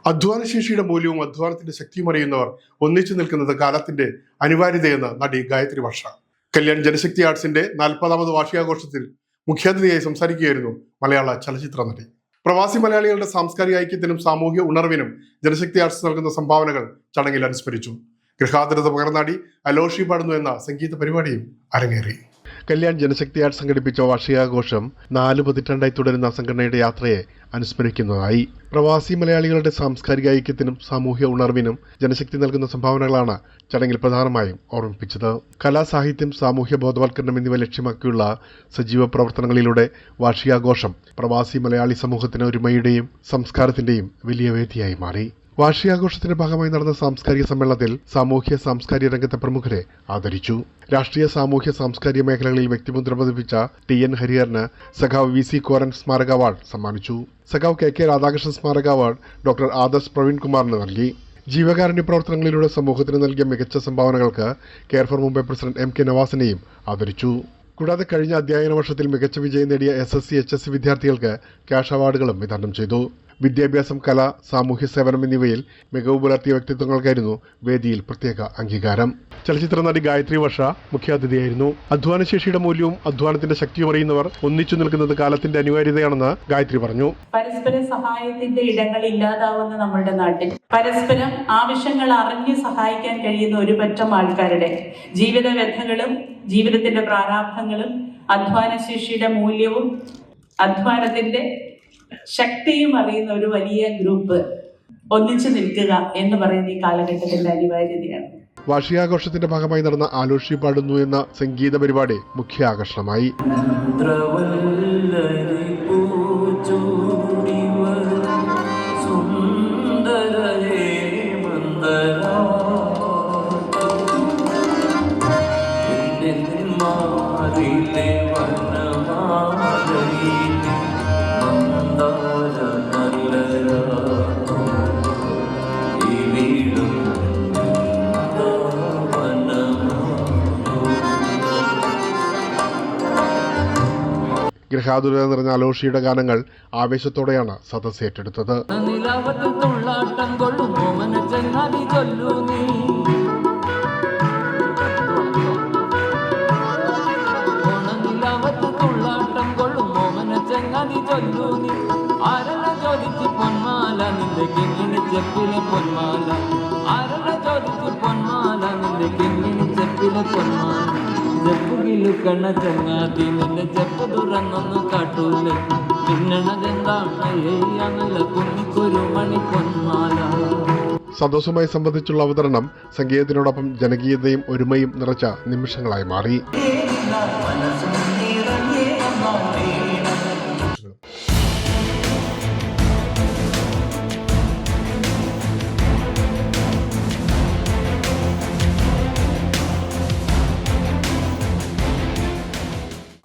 അധ്വാനശേഷിയുടെ മൂല്യവും അധ്വാനത്തിന്റെ ശക്തിയും അറിയുന്നവർ ഒന്നിച്ചു നിൽക്കുന്നത് കാലത്തിന്റെ അനിവാര്യതയെന്ന് നടി ഗായത്രി വർഷ. കല്യാൺ ജനശക്തി ആർട്സിന്റെ 40ാമത് വാർഷികാഘോഷത്തിൽ മുഖ്യാതിഥിയായി സംസാരിക്കുകയായിരുന്നു മലയാള ചലച്ചിത്ര നടി. പ്രവാസി മലയാളികളുടെ സാംസ്കാരിക ഐക്യത്തിനും സാമൂഹ്യ ഉണർവിനും ജനശക്തി ആർട്സ് നൽകുന്ന സംഭാവനകൾ ചടങ്ങിൽ അനുസ്മരിച്ചു. ഗൃഹാതുരത പകർന്നാടി അലോഷി പാടുന്നു എന്ന സംഗീത പരിപാടിയും അരങ്ങേറി. കല്യാൺ ജനശക്തി ആർട്സ് സംഘടിപ്പിച്ച വാർഷികാഘോഷം 4 പതിറ്റാണ്ടായി തുടരുന്ന സംഘടനയുടെ യാത്രയെ അനുസ്മരിക്കുന്നതായി. പ്രവാസി മലയാളികളുടെ സാംസ്കാരിക ഐക്യത്തിനും സാമൂഹ്യ ഉണർവിനും ജനശക്തി നൽകുന്ന സംഭാവനകളാണ് ചടങ്ങിൽ പ്രധാനമായും ഓർമ്മിപ്പിച്ചത്. കലാ, സാഹിത്യം, സാമൂഹ്യ ബോധവൽക്കരണം എന്നിവ ലക്ഷ്യമാക്കിയുള്ള സജീവ പ്രവർത്തനങ്ങളിലൂടെ വാർഷികാഘോഷം പ്രവാസി മലയാളി സമൂഹത്തിന് ഒരുമയുടെയും സംസ്കാരത്തിന്റെയും വലിയ വേദിയായി മാറി. വാർഷികാഘോഷത്തിന്റെ ഭാഗമായി നടന്ന സാംസ്കാരിക സമ്മേളനത്തിൽ സാമൂഹ്യ സാംസ്കാരിക രംഗത്തെ പ്രമുഖരെ ആദരിച്ചു. രാഷ്ട്രീയ, സാമൂഹ്യ, സാംസ്കാരിക മേഖലകളിൽ വ്യക്തിമുദ്ര പതിപ്പിച്ച TN ഹരിഹരന് സഖാവ് VC കോരൻ സ്മാരക അവാർഡ് സമ്മാനിച്ചു. സഖാവ് KK രാധാകൃഷ്ണൻ സ്മാരക അവാർഡ് ഡോക്ടർ ആദർശ് പ്രവീൺ കുമാറിന് നൽകി. ജീവകാരുണ്യ പ്രവർത്തനങ്ങളിലൂടെ സമൂഹത്തിന് നൽകിയ മികച്ച സംഭാവനകൾക്ക് care for Mumbai president MK നവാസിനെയും ആദരിച്ചു. കൂടാതെ കഴിഞ്ഞ അധ്യയന വർഷത്തിൽ മികച്ച വിജയം നേടിയ SSC, HSC വിദ്യാർത്ഥികൾക്ക് ക്യാഷ് അവാർഡുകളും വിതരണം ചെയ്തു. വിദ്യാഭ്യാസം, കല, സാമൂഹ്യ സേവനം എന്നിവയിൽ മികവ് പുലർത്തിയ വ്യക്തിത്വങ്ങൾക്കായിരുന്നു വേദിയിൽ പ്രത്യേക അംഗീകാരം. ചലച്ചിത്ര നടി ഗായത്രി വർഷ മുഖ്യാതിഥിയായിരുന്നു. അധ്വാനശേഷിയുടെ മൂല്യവും അധ്വാനത്തിന്റെ ശക്തിയും അറിയുന്നവർ ഒന്നിച്ചു നിൽക്കുന്നത് കാലത്തിന്റെ അനിവാര്യതയാണെന്ന് ഗായത്രി പറഞ്ഞു. പരസ്പര സഹായത്തിന്റെ ഇടങ്ങൾ ഇല്ലാതാവുന്ന നമ്മുടെ നാട്ടിൽ പരസ്പരം ആവശ്യങ്ങൾ അറിഞ്ഞ് സഹായിക്കാൻ കഴിയുന്ന ഒരു പറ്റം ആൾക്കാരുടെ ജീവിത വ്യഥകളും ജീവിതത്തിന്റെ പ്രാരാബ്ധങ്ങളും അധ്വാനശേഷിയുടെ മൂല്യവും അധ്വാനത്തിന്റെ ശക്തിയും അറിയുന്ന ഒരു വലിയ ഗ്രൂപ്പ് ഒന്നിച്ചു നിൽക്കുക എന്ന് പറയുന്ന ഈ കാലഘട്ടത്തിന്റെ അനിവാര്യതയാണ്. വാർഷികാഘോഷത്തിന്റെ ഭാഗമായി നടന്ന ആലോഷി പാടുന്നു എന്ന സംഗീത പരിപാടി മുഖ്യ ആകർഷണമായി. ഗൃഹാതുരത നിറഞ്ഞ അലോഷിയുടെ ഗാനങ്ങൾ ആവേശത്തോടെയാണ് സദസ്സ് ഏറ്റെടുത്തത്. ജപ്പുകിലു കണ്ണ ചങ്ങാതി നിന്റെ ജപ്പ് തുറന്നൊന്നു കാട്ടൂലേ പിന്നണതെന്താണ് കുഞ്ഞിക്കൊരു മണി പൊന്മാല. സദസ്സുമായി സംബന്ധിച്ചുള്ള അവതരണം സംഗീതത്തിനോടൊപ്പം ജനകീയതയും ഒരുമയും നിറച്ച നിമിഷങ്ങളായി മാറി.